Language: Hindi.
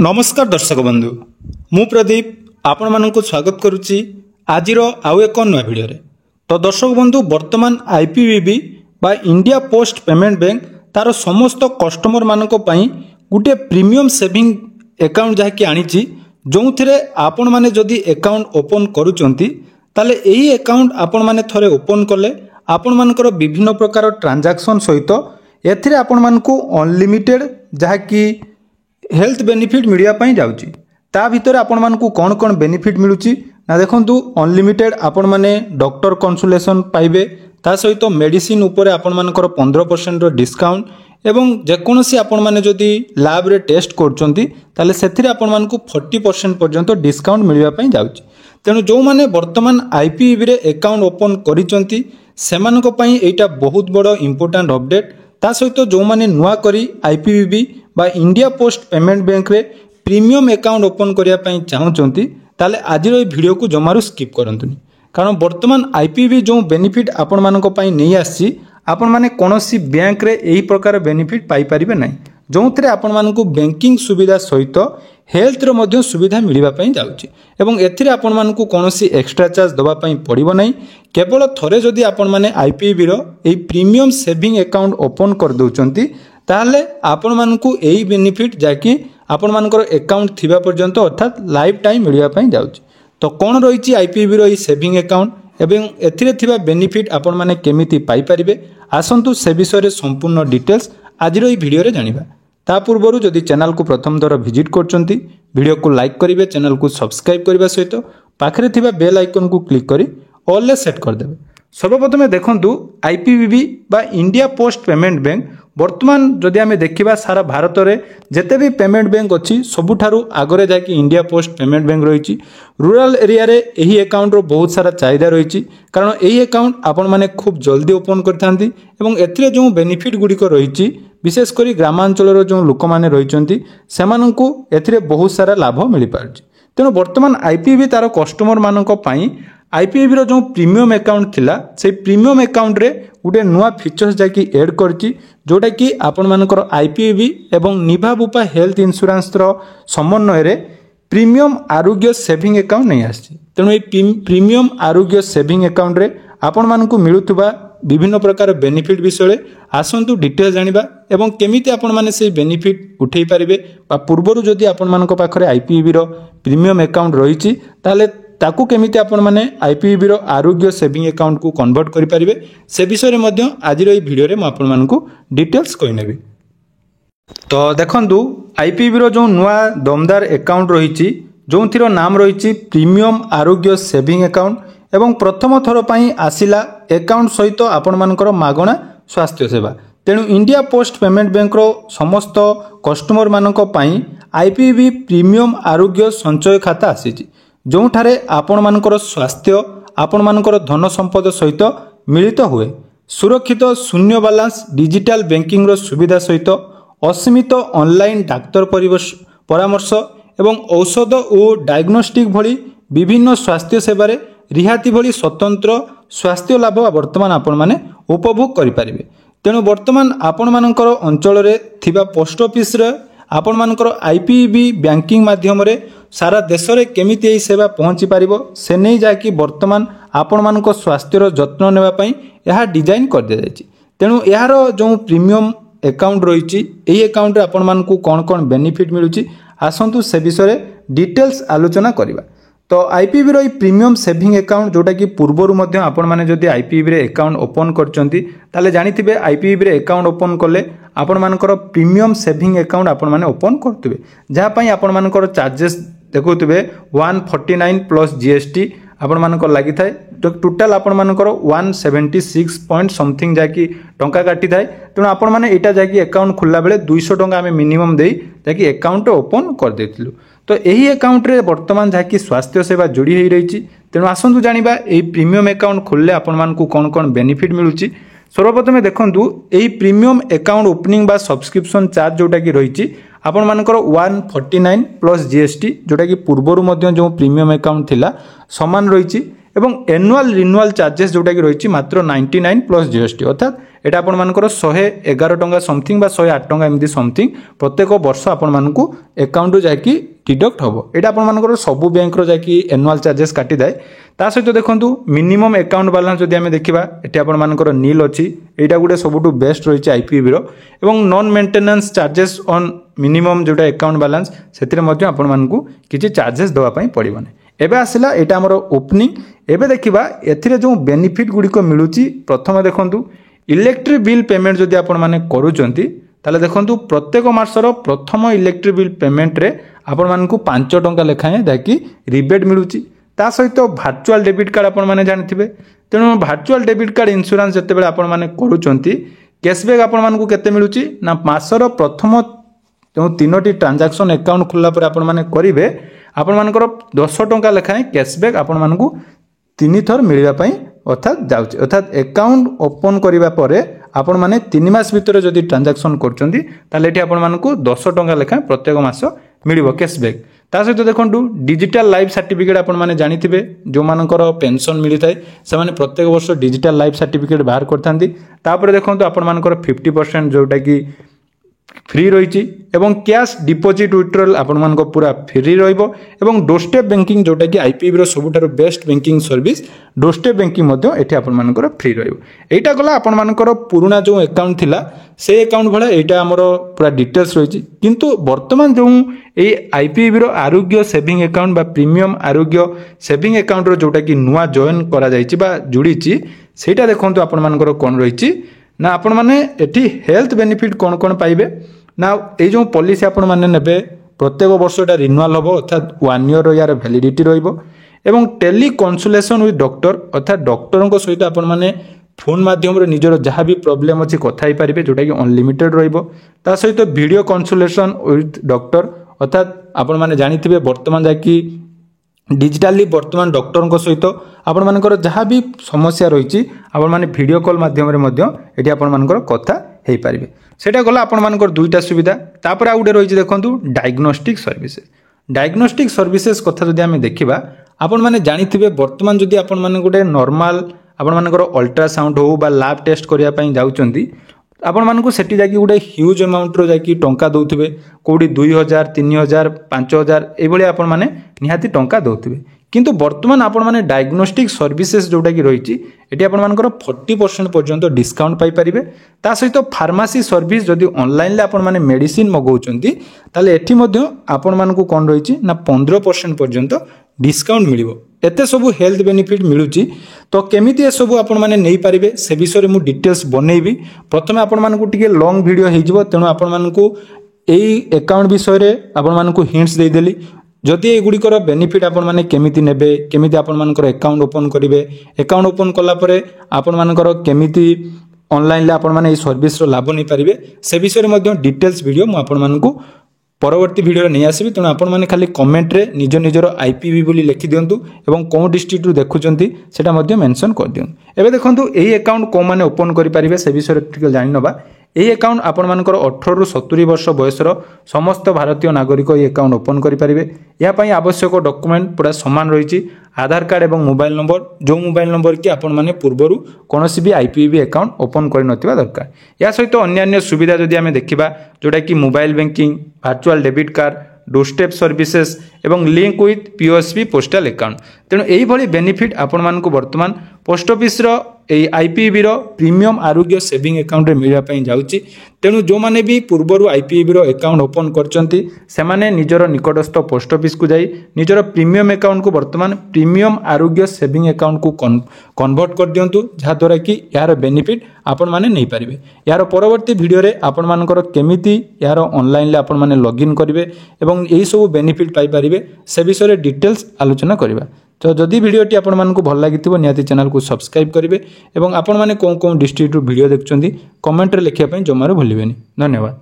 नमस्कार दर्शक बंधु मु प्रदीप आपण मानक स्वागत करुच्ची आजिर आउ एक नया भिडियो रे। तो दर्शक बंधु वर्तमान आईपीबीबी बा इंडिया पोस्ट पेमेंट बैंक तार समस्त कस्टमर मानक पई गुटे प्रीमियम सेविंग अकाउंट जहाँकि आनीची जो थे आपण माने जदि अकाउंट ओपन करुचंती ताले एही अकाउंट आपण माने थरे ओपन कले आपण मानकर विभिन्न प्रकार ट्रांजैक्शन सहित एथिरे आपण मानकू अनलिमिटेड जहाँकि हेल्थ बेनिफिट मिलवाई जाऊँगी ता भितर आपण मानकू कौन कौन बेनिफिट मिलूची ना देखंतु अनलिमिटेड आपण माने डॉक्टर कंसल्टेशन पाइबे ता सहित मेडिसिन उपरे आपण मानकर 15% डिस्काउंट एवं जेकोसी आपण माने जदि लैब रे टेस्ट करचंती ताले सेथिरे आपण मानकू 40% पर्यंत डिस्काउंट मिलवाई जाऊँगी। तेणु जो माने वर्तमान आईपीबी रे अकाउंट ओपन करिचंती सेमानक पई एटा बहुत बड़ इंपोर्टेंट अपडेट। ता सहित जो माने नुआ करी आईपीबी बा इंडिया पोस्ट पेमेंट बैंक रे प्रीमियम अकाउंट ओपन करिया पई चाहउचंती ताले आज रो वीडियो को जमारू स्किप करंतुनी कारण वर्तमान आईपीबी जो बेनिफिट आपण मानक पई नहीं आसी आपण माने कोनोसी बैंक रे एही प्रकार बेनिफिट पाई परिबे नै जो थरे आपण मानकू बैंकिंग सुविधा सहित हेल्थ रो मध्य सुविधा मिलवा पई जाउची एवं एथिरे आपण मानकू कोनोसी एक्स्ट्रा चार्ज दबा पई पड़िबो नै केवल थरे जदि आपण माने आईपीबी रो एही प्रीमियम सेविंग अकाउंट ओपन कर दउचंती ताहले आपण मानकू एही बेनिफिट जाकी आपण मानकर अकाउंट थिबा पर्यंत अर्थात लाइफ टाइम मिलवा पई जाउची। तो कोन रहिची आईपीबी रो एही सेविंग अकाउंट एवं एथिरे थिबा बेनिफिट आपण माने केमिति पाई परिबे आसंतु से विषय रे संपूर्ण डिटेल्स आज रो वीडियो रे जानिबा। ता पूर्वरु जदि चैनल को प्रथम दर विजिट करचंती वीडियो को लाइक करिवे चैनल को सब्सक्राइब करबा सहित पाखरे थिबा बेल आइकन को क्लिक करी ऑल ले सेट कर देबे। सर्वप्रथम देखंतु आईपीबी बा इंडिया पोस्ट पेमेंट बैंक वर्तमान जदि आमे देखिबा सारा भारत रे जेते भी पेमेंट बैंक अछि सबुठारु आगरे जाकी इंडिया पोस्ट पेमेंट बैंक रहिछि। रूरल एरिया रे एही अकाउंट रो बहुत सारा चाहिदा रहिछि कारण एही अकाउंट आपण माने खूब जल्दी ओपन करथांती एवं एथिरे जो बेनिफिट गुडी को रहिछि विशेष करी ग्रामांचल रो जो लोक माने रहिचंती सेमानंकु एथिरे बहुत सारा लाभ मिलि पारछि। तेनो वर्तमान आईपीबी तार कस्टमर मानक पई आईपीबी रो जो प्रीमियम अकाउंट थिला से प्रीमियम अकाउंट रे गुटे नुआ फीचर्स जाकी ऐड करछि जोटा कि आपण मानकर आईपीबी एवं निभाबुपा हेल्थ इंश्योरेंस रो समन्वय रे प्रीमियम आरोग्य सेविंग अकाउंट नहीं आछि। तेणु ए प्रीमियम आरोग्य सेविंग अकाउंट रे आपण मानकू मिलुथुबा विभिन्न प्रकार बेनिफिट विषय आसंतु डिटेल जानिबा एवं केमिति आपण माने से बेनिफिट उठेई पारिबे बा पूर्वरु जदि आपण मानक पाखरे आईपीबी रो प्रीमियम अकाउंट रहिछि ताले ताकू केमिति आपण माने आईपीबी रो आरोग्य सेविंग अकाउंट को कन्वर्ट करि परिबे से विषय रे मध्य आज रो वीडियो रे म आपण मानकू डिटेल्स कहि नेबी। तो देखंतु आईपीबी रो जो नुआ दमदार अकाउंट रहिछि जोंथिरो नाम रहिछि प्रीमियम आरोग्य सेविंग अकाउंट एवं प्रथम थर पई आसिला अकाउंट सहित आपण मानकर मागणा स्वास्थ्य सेवा। तेणु इंडिया पोस्ट पेमेंट बैंक रो समस्त कस्टमर मानक पई आईपीबी प्रीमियम आरोग्य संचय खाता आसीछि जोठारे आपण मानकर स्वास्थ्य आपण मानकर धन संपद सहित मिलित हुए सुरक्षित शून्य बैलेंस डिजिटल बैंकिंग रो सुविधा सहित असीमित ऑनलाइन डाक्तर परामर्श एवं औषध और डायग्नोस्टिक भली विभिन्न स्वास्थ्य सेवा रे रिहाती भली स्वतंत्र स्वास्थ्य लाभ वर्तमान आपण माने उपभोग करि परिबे। तेणु वर्तमान आपण मानकर अंचल रे थिबा पोस्ट ऑफिस रे आपण मानकर आईपीबी बैंकिंग माध्यम रे सारा देश रे केमिति एही सेवा पहुंची पारिबो से नै जाकी वर्तमान आपण मानक स्वास्थ्य रो जत्न नेबा पई यहा डिजाइन कर दिया जायछि। तेणु यार जो प्रीमियम अकाउंट रहिछि एही अकाउंट रे आपण मानकू कोन कोन बेनिफिट मिलुछि आसंतु से विषय डिटेल्स आलोचना करिबा। तो आईपीबी रो प्रीमियम सेविंग अकाउंट जोटा कि पूर्वरु मध्य आपण माने जदि आईपीबी रे अकाउंट ओपन करचंती ताले जानिथिबे आईपीबी रे अकाउंट ओपन कले आपण मानकर प्रीमियम सेविंग अकाउंट आपण माने ओपन करतबे जहा पई आपण मानकर चार्जेस देखुथिबे 149 प्लस जीएसटी आपण मानकर लागि थाए। तो टोटल आपण मानकर 176 पॉइंट समथिंग जाकी टंका काटी थाए। तेणु आपण माने एटा जाकी अकाउंट खुल्ला बेले 200 टंका आमे मिनिमम देई जाकी अकाउंट ओपन कर देथिलु। तो यही अकाउंट रे वर्तमान जहाँकि स्वास्थ्य सेवा जोड़ी हो रही। तेणु आसतु जानिबा एही प्रीमियम अकाउंट खोलले आपण मानकू कोन कोन बेनिफिट मिलुची। सर्वप्रथम देखंतु एही प्रीमियम अकाउंट ओपनिंग बा सब्सक्रिप्शन चार्ज जोटा कि रही आपण मानकर 149 प्लस जीएसटी जोटा कि पूर्वरु मध्य जो प्रीमियम अकाउंट थिला समान रही এবং एनुअल रिन्युअल चार्जेस जोटा कि रही मात्र 99 प्लस जीएसटी अर्थात एटा आपण मानकर 111 टंका समथिंग बा 108 टंका एमती समथिंग प्रत्येक वर्ष आपण मानकू अकाउंट जाकि डिडक्ट होबो एटा आपण मानकर सबु बैंक रो जाकि एनुअल चार्जेस काटी दाए ता सहित देखंतु मिनिमम अकाउंट बैलेंस जदि आमे देखिबा एटी आपण मानकर नील अछि एटा गुडे सबुटु बेस्ट रही आईपीबी रो एवं non maintenance charges on minimum जोटा अकाउंट बैलेंस सेतिरे मध्ये आपण मानकू किछि चार्जेस दवा पई पड़िबोनी एबे आसिला एटा हमर ओपनिंग एबे देखिबा एथिरे जो बेनिफिट गुडी को मिलुची प्रथम देखंतु इलेक्ट्रिक बिल पेमेंट जदि आपण माने करूचंती ताले देखंतु प्रत्येक मासर प्रथम इलेक्ट्रिक बिल पेमेंट रे आपण मानकू 5 टंका लेखाए दाकी रिबेट मिलुची ता सहित वर्चुअल डेबिट कार्ड आपण माने जानिथिबे तेणु वर्चुअल डेबिट कार्ड इंश्योरेंस जते बेले आपण माने करूचंती कैशबैक आपण मानकू केते मिलुची ना मासर प्रथम जो 3टी ट्रांजैक्शन अकाउंट खोलला पर आपण माने करिवे आपण मानकर 10 टंका लेखाए कैशबैक आपण मानकू 3 थर मिलवा पई अर्थात जाउची अर्थात अकाउंट ओपन करिवा परे आपण माने 3 मास भीतर जदि ट्रांजैक्शन करचंदी ताले एठी आपण मानकू 10 टंका लेखाए प्रत्येक मास मिलिबो कैशबैक ता सहित देखंतु डिजिटल लाइफ सर्टिफिकेट आपण माने जानिथिबे जो मानकर पेंशन मिली थाए से माने प्रत्येक वर्ष डिजिटल लाइफ सर्टिफिकेट बाहर करथांती तापर देखंतु आपण मानकर 50% जोटा कि फ्री रही एवं कैश डिपोजिट विथड्रॉल आपण मान पूरा फ्री रहिबो एवं डोरस्टेप बैंकिंग जोटा कि आईपीबी रो सबुठारो best banking service doorstep banking मध्ये एठी आपण मानकर फ्री रहिबो एटा गला आपण मानकर पुराना जो अकाउंट थिला से अकाउंट भला एटा हमरो पूरा डिटेल्स रही किंतु वर्तमान जो ए आईपीबी रो आरोग्य सेविंग अकाउंट बा प्रीमियम आरोग्य सेविंग अकाउंट रो जोटा कि नुवा जॉइन करा जायछि बा जुड़ीछि सेटा देखंतु आपण मानकर कोन रहिछि ना आपण माने एठी हेल्थ बेनिफिट कोन कोन पाइबे ना ए जो पॉलिसी आपण माने नेबे प्रत्येक वर्ष एटा रिन्युअल होबो अर्थात 1 ईयर यार वैलिडिटी रहिबो एवं टेली कंसल्टेशन विथ डॉक्टर अर्थात डॉक्टर को सहित आपण माने फोन माध्यम रे निजर जहाँ भी प्रॉब्लम अछि कथा ही पारिबे जोटा कि अनलिमिटेड रहिबो ता सहित वीडियो कंसल्टेशन विथ डॉक्टर अर्थात आपण माने जानिथिबे वर्तमान जाकी डिजिटली वर्तमान डॉक्टर को सहित आपण मानकर जहाँ भी समस्या रही आपण माने वीडियो कॉल माध्यम रे मध्य एठी आपण मानकर कथा हेई पारिबे सेटा गला आपण मानकर दुईटा सुविधा तापर आ गुडे रही देखंतु डायग्नोस्टिक सर्विसेज कथा जदि आमे देखिबा आपण माने जानिथिबे वर्तमान जदि आपण माने गुडे नॉर्मल आपण मानकर अल्ट्रासाउंड हो बा लैब टेस्ट करिया पई जाउचंती आपण मानकू सेठी जाकी गुडे ह्यूज अमाउंट रो जाकी टंका दउथिबे कोडी 2000 3000 5000 ए भली आपण माने निहाती टंका दउथिबे किंतु वर्तमान आपण माने डायग्नोस्टिक सर्विसेज जोटा कि रही एटी आपण मानकर 40% पर्यंत डिस्काउंट पाई परिबे ता सहित फार्मेसी सर्विस जदि ऑनलाइन ले आपण माने मेडिसिन मगौचंती ताले एठी मध्ये आपण मानकू कोन रही ना 15% पर्यंत डिस्काउंट मिलिबो एते सबु हेल्थ बेनिफिट मिलुची तो केमिति ए सबु आपण माने नै परिबे से विषय रे मु डिटेल्स बनेइबी प्रथमे आपण मानकू टिके लॉन्ग वीडियो हेजिबो तेनु आपण मानकू एई अकाउंट विषय रे आपण मानकू हिंट्स देइ देली जदि एगुड़िकर बेनिफिट आपण माने केमिति नेबे केमिति आपण मानकर अकाउंट ओपन करिवे अकाउंट ओपन कला परे आपण मानकर केमिति ऑनलाइन ले आपण माने ए सर्विस रो लाभ नै परिबे से विषय रे मध्ये डिटेल्स वीडियो मु आपण मानकू परवर्ती वीडियो नहीं आसबि तेणु आपण माने खाली कमेंट रे निज निजर आईपीबी बोली लिखि दियंतु एवं कोन डिस्ट्रिक्ट रु देखुचंती सेटा मध्ये मेंशन कर दियंतु एबे देखंतु एई अकाउंट को माने ओपन करि परिबे से विषय टिक जानि नबा एई अकाउंट आपण मानकर 18 रु 70 वर्ष बयसर समस्त भारतीय नागरिक एई अकाउंट ओपन करि परिबे या पई आवश्यक डॉक्यूमेंट पूरा समान रहिछि आधार कार्ड एवं मोबाइल नंबर जो मोबाइल नंबर की आपण माने पूर्वरु कोनोसी भी आईपीबी अकाउंट ओपन करि नथिबा दरकार या सहित अन्य सुविधा जदि आमे देखिबा जोटा कि mobile banking virtual debit card doorstep services एवं लिंक विथ पीओएसबी पोस्टल अकाउंट तेणु एई भली बेनिफिट आपण मानकू वर्तमान पोस्ट ऑफिस रो एई आईपीबी रो प्रीमियम आरोग्य सेविंग अकाउंट रे मिलवा पई जाउची तेणु जो माने भी पूर्वरु आईपीबी रो अकाउंट ओपन करचंती से माने निजर निकटस्थ पोस्ट ऑफिस को जाई निजर प्रीमियम अकाउंट को वर्तमान प्रीमियम आरोग्य सेविंग अकाउंट को कन्वर्ट कर दियंतु जहा द्वारा कि यार बेनिफिट आपण माने नै परिबे यार परवर्ती वीडियो रे आपण मानकर केमिति यार ऑनलाइन ले आपण माने लॉगिन करिवे एवं एई सब बेनिफिट पाई परिबे से विषय रे डिटेल्स आलोचना करिबा तो जदि वीडियोटी आपण मानकू भल लागिथिबो निहाती चैनल को सब्सक्राइब करिवे एवं आपण माने कोन कोन डिस्ट्रिक्ट वीडियो देखुचंदी कमेंट रे लिखिया पई जमारो भूलिबेनी धन्यवाद।